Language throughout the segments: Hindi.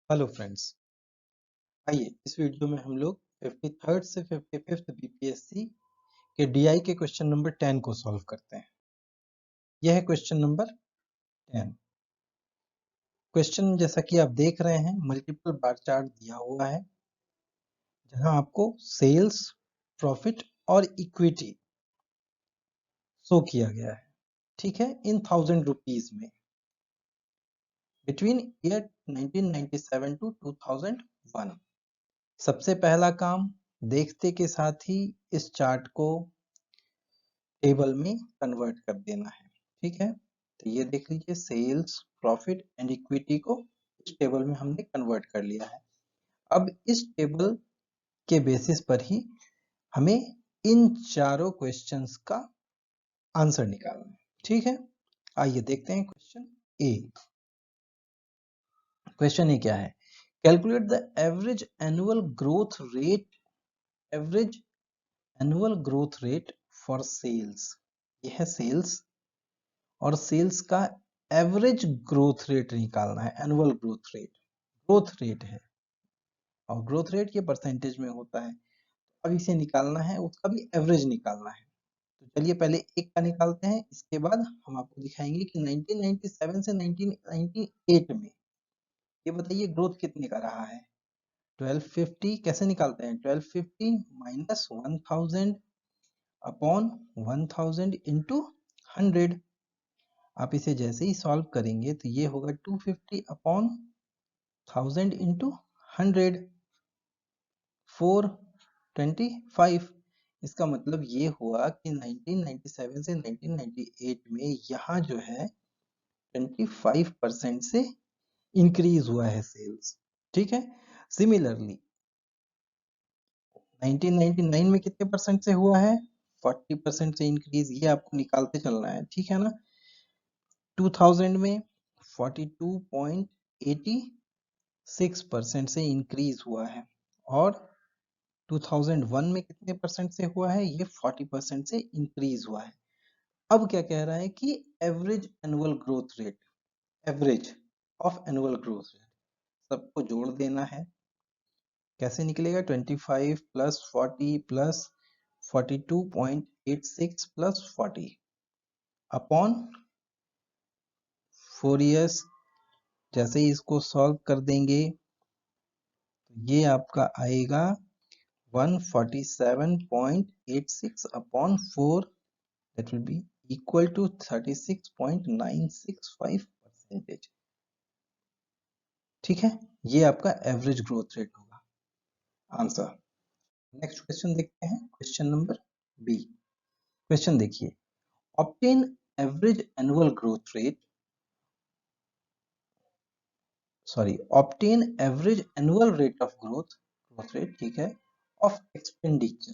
Hello friends. आइए इस वीडियो में हम लोग 53rd से 55th बीपीएससी के डीआई के क्वेश्चन नंबर 10 को सॉल्व करते हैं। यह है क्वेश्चन नंबर 10। क्वेश्चन जैसा कि आप देख रहे हैं मल्टीपल बार चार्ट दिया हुआ है, जहां आपको सेल्स, प्रॉफिट और इक्विटी शो किया गया है। ठीक है, इन 1000 रुपीज में बिटवीन ईयर 1997 टू 2001। सबसे पहला काम देखते के साथ ही इस चार्ट को टेबल में कन्वर्ट कर देना है। ठीक है, तो ये देख लीजिए सेल्स, प्रॉफिट एंड इक्विटी को इस टेबल में हमने कन्वर्ट कर लिया है। अब इस टेबल के बेसिस पर ही हमें इन चारों क्वेश्चंस का आंसर निकालना है। ठीक है, आइए देखते हैं क्वेश्चन ए। क्वेश्चन ए क्या है? Calculate the average annual growth rate, average annual growth rate for sales. यह है सेल्स और सेल्स का एवरेज ग्रोथ रेट निकालना है। एनुअल ग्रोथ रेट है और ग्रोथ रेट ये परसेंटेज में होता है। अब इसे निकालना है, उसका भी एवरेज निकालना है। तो चलिए पहले एक का निकालते हैं, इसके बाद हम आपको दिखाएंगे कि 1997 से 1998 में ये बताइए ग्रोथ कितने का रहा है। 1250 कैसे निकालते हैं? 1250 माइनस 1000 अपॉन 1000 इंटू 100। आप इसे जैसे ही सॉल्व करेंगे तो ये होगा 250 अपॉन 1000 इंटू 100, 425। इसका मतलब ये हुआ कि 1997 से 1998 में यहाँ जो है 25% से इंक्रीज हुआ है सेल्स। ठीक है, सिमिलरली 1999 में कितने परसेंट से हुआ है? 40% से इंक्रीज। ये आपको निकालते चलना है, ठीक है ना। 2000 में 42.86% से इंक्रीज हुआ है और 2001 में कितने परसेंट से हुआ है? ये 40% से इंक्रीज हुआ है। अब क्या कह रहा है कि average annual growth rate, average of annual growth rate सबको जोड़ देना है। कैसे निकलेगा? 25 plus 40 plus 42.86 plus 40 upon 4 years. जैसे ही इसको सॉल्व कर देंगे तो ये आपका आएगा 147.86 upon 4, that will be equal to 36.965%। ठीक है, ये आपका एवरेज ग्रोथ रेट होगा आंसर। नेक्स्ट क्वेश्चन देखते हैं, क्वेश्चन नंबर बी। क्वेश्चन देखिए, obtain average annual growth rate, obtain average annual rate of growth rate, ठीक है, ऑफ एक्सपेंडिचर।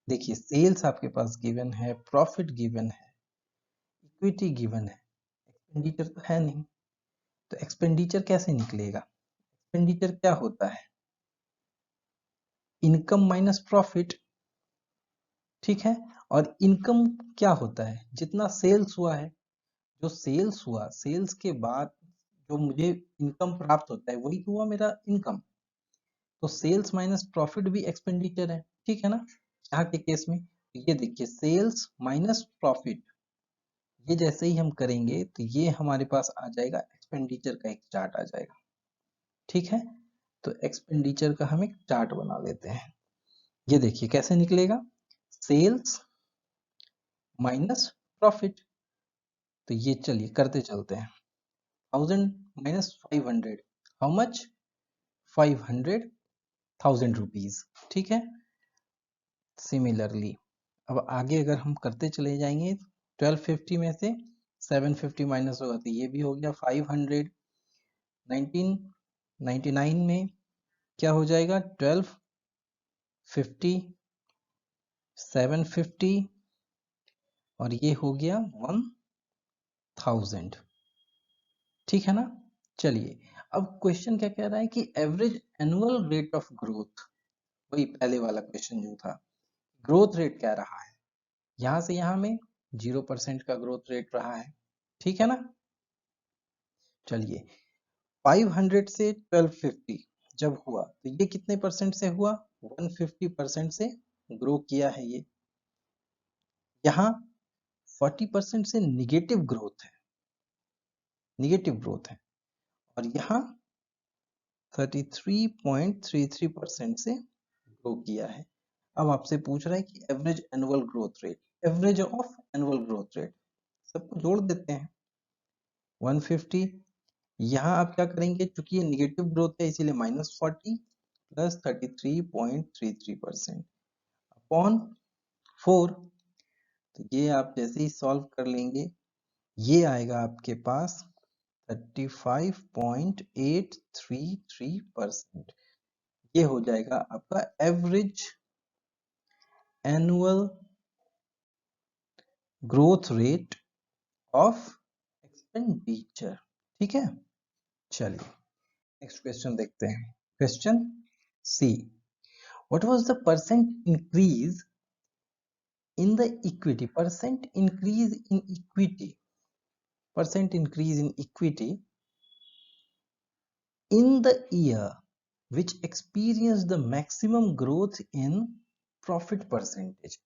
देखिए सेल्स आपके पास गिवन है, प्रॉफिट गिवन है, इक्विटी गिवन है, एक्सपेंडिचर तो है नहीं। तो एक्सपेंडिचर कैसे निकलेगा? एक्सपेंडिचर क्या होता है? Income minus profit. ठीक है, और इनकम क्या होता है? जितना सेल्स हुआ है, जो सेल्स हुआ, सेल्स के बाद जो मुझे इनकम प्राप्त होता है वही तो हुआ मेरा इनकम। तो सेल्स माइनस प्रॉफिट भी एक्सपेंडिचर है, ठीक है ना। यहाँ के केस में ये देखिए सेल्स माइनस प्रॉफिट, ये जैसे ही हम करेंगे तो ये हमारे पास आ जाएगा, एक्सपेंडिचर का एक चार्ट आ जाएगा। ठीक है, तो एक्सपेंडिचर का हम एक चार्ट बना लेते हैं। ये देखिए कैसे निकलेगा, सेल्स माइनस प्रॉफिट। तो ये चलिए करते चलते हैं। 1000 माइनस 500, हाउ मच? 500,000 रुपीज। ठीक है, सिमिलरली अब आगे अगर हम करते चले जाएंगे 1250 में से 750 माइनस होगा तो ये भी हो गया 500। 1999 में क्या हो जाएगा? 1250 750 और ये हो गया 1000। ठीक है ना। चलिए अब क्वेश्चन क्या कह रहा है कि average annual rate of growth, वही पहले वाला क्वेश्चन जो था, ग्रोथ रेट क्या रहा है? यहां से यहां में 0% का ग्रोथ रेट रहा है। ठीक है ना। चलिए 500 से 1250 जब हुआ तो ये कितने परसेंट से हुआ, 150% से ग्रो किया है ये। यहाँ 40% से निगेटिव ग्रोथ है, निगेटिव ग्रोथ है, और यहाँ 33.33% से ग्रो किया है। अब आपसे पूछ रहा है कि average annual growth rate, average of annual growth rate, सबको जोड़ देते हैं 150। यहाँ आप क्या करेंगे, चूंकि ये निगेटिव ग्रोथ है इसीलिए -40 प्लस 33.33% अपॉन 4। तो ये आप जैसे ही सॉल्व कर लेंगे ये आएगा आपके पास 35.833%। ये हो जाएगा आपका average annual growth rate of expenditure. ठीक है, चलिए नेक्स्ट क्वेश्चन देखते हैं। Question C, what was the percent increase in the equity, percent increase in equity, percent increase in equity in the year which experienced the maximum growth in profit percentage,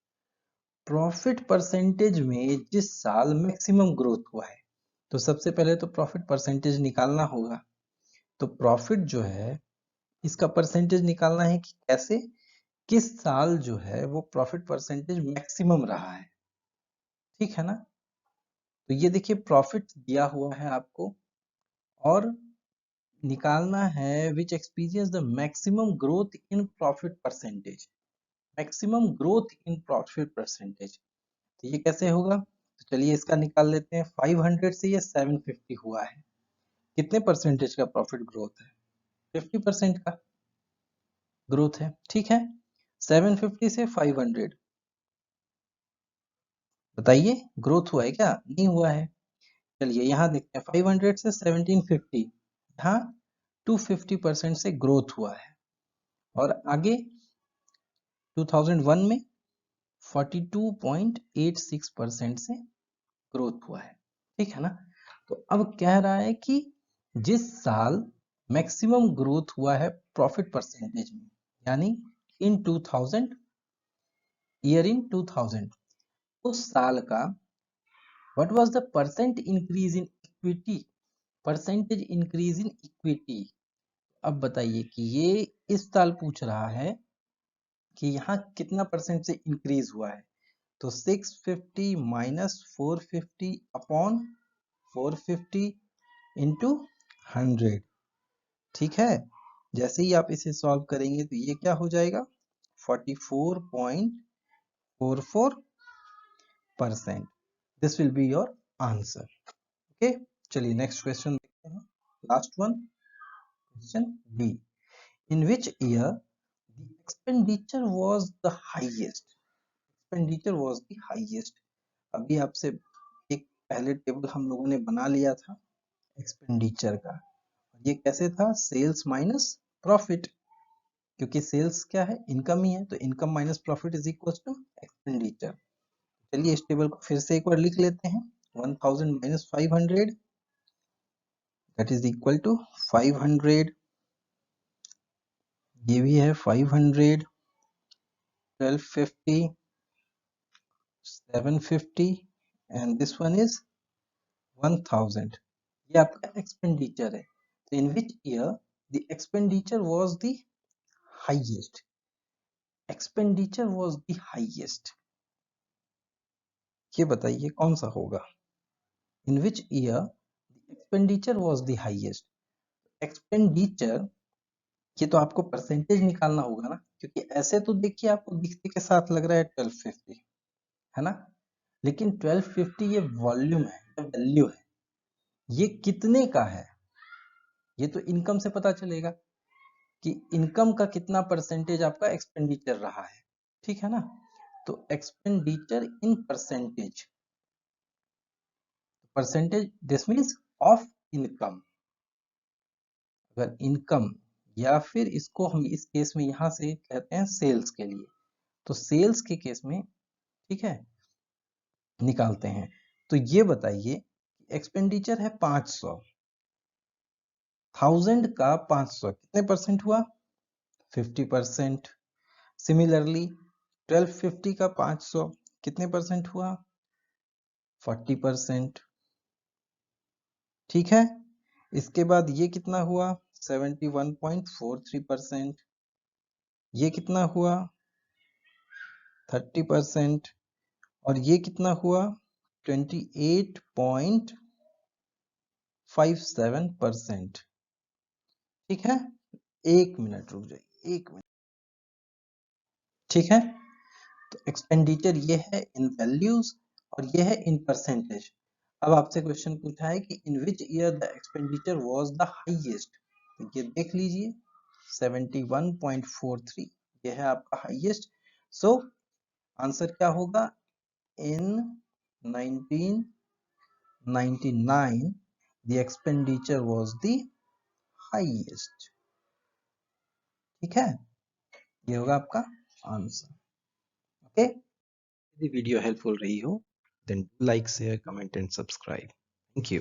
profit percentage में जिस साल मैक्सिमम ग्रोथ हुआ है। तो सबसे पहले तो प्रॉफिट परसेंटेज निकालना होगा। तो प्रॉफिट जो है इसका परसेंटेज निकालना है कि कैसे, किस साल जो है वो प्रॉफिट परसेंटेज मैक्सिमम रहा है। ठीक है ना, तो ये देखिए प्रॉफिट दिया हुआ है आपको और निकालना है which experience the maximum growth in profit percentage, maximum growth in profit percentage. तो ये कैसे होगा, तो चलिए इसका निकाल लेते हैं। 500 से ये 750 हुआ है, कितने परसेंटेज का प्रॉफिट ग्रोथ है, 50% का ग्रोथ है। ठीक है, 750 से 500 बताइए ग्रोथ हुआ है क्या, नहीं हुआ है। चलिए यहाँ देखते हैं 500 से 1750, यहाँ 250% से ग्रोथ हुआ है। और आगे 2001 में 42.86% से ग्रोथ हुआ है। ठीक है ना, तो अब कह रहा है कि जिस साल मैक्सिमम ग्रोथ हुआ है प्रॉफिट परसेंटेज में, यानी इन 2000, ईयर इन 2000, उस साल का what was the percent increase in equity, percentage increase in equity. अब बताइए कि ये इस साल पूछ रहा है कि यहाँ कितना परसेंट से इंक्रीज हुआ है। तो 650 माइनस 450 अपॉन 450 इंटू 100। ठीक है, जैसे ही आप इसे सॉल्व करेंगे तो ये क्या हो जाएगा, 44.44%। This will be your answer. Okay, चलिए नेक्स्ट क्वेश्चन देखते हैं, last one, question B, in which year the expenditure was the highest, expenditure was the highest. अभी आपसे एक पहले टेबल हम लोगों ने बना लिया था एक्सपेंडिचर का, ये कैसे था, सेल्स माइनस प्रॉफिट, क्योंकि सेल्स क्या है, इनकम ही है, तो income minus profit is equal to expenditure. चलिए इस टेबल को फिर से एक बार लिख लेते हैं, 1000 minus 500 that is equal to 500, ये भी है 500, 1250, 750 एंड दिस वन इज 1000। ये आपका एक्सपेंडिचर है। तो in which year the expenditure was the highest, expenditure was the highest, ये बताइए कौन सा होगा, in which year the expenditure was the highest. Expenditure, ये तो आपको परसेंटेज निकालना होगा ना, क्योंकि ऐसे तो देखिए आपको दिखते के साथ लग रहा है 1250 है ना, लेकिन 1250 ये वॉल्यूम है, ये वैल्यू है, ये कितने का है, ये तो इनकम से पता चलेगा कि इनकम का कितना परसेंटेज आपका एक्सपेंडिचर रहा है। ठीक है ना, तो expenditure in percentage, percentage this means of income, अगर इनकम, या फिर इसको हम इस केस में यहां से कहते हैं सेल्स के लिए, तो सेल्स के केस में ठीक है निकालते हैं। तो ये बताइए एक्सपेंडिचर है 500, 1000 का 500 कितने परसेंट हुआ? 50%। सिमिलरली 1250 का 500 कितने परसेंट हुआ? 40%। ठीक है, इसके बाद ये कितना हुआ? 71.43%। ये कितना हुआ? 30%। और ये कितना हुआ? 28.57%। ठीक है, 1 मिनट रुक जाइए, 1 मिनट। ठीक है, तो एक्सपेंडिचर ये है इन वैल्यूज और ये है इन परसेंटेज। अब आपसे क्वेश्चन पूछा है कि in which year the expenditure was the highest, तो ये देख लीजिए 71.43 ये है आपका हाईएस्ट। सो आंसर क्या होगा? इन 1999 the expenditure was the highest। ठीक है, ये होगा आपका आंसर। ओके, यदि वीडियो हेल्पफुल रही हो then like share comment and subscribe. Thank you.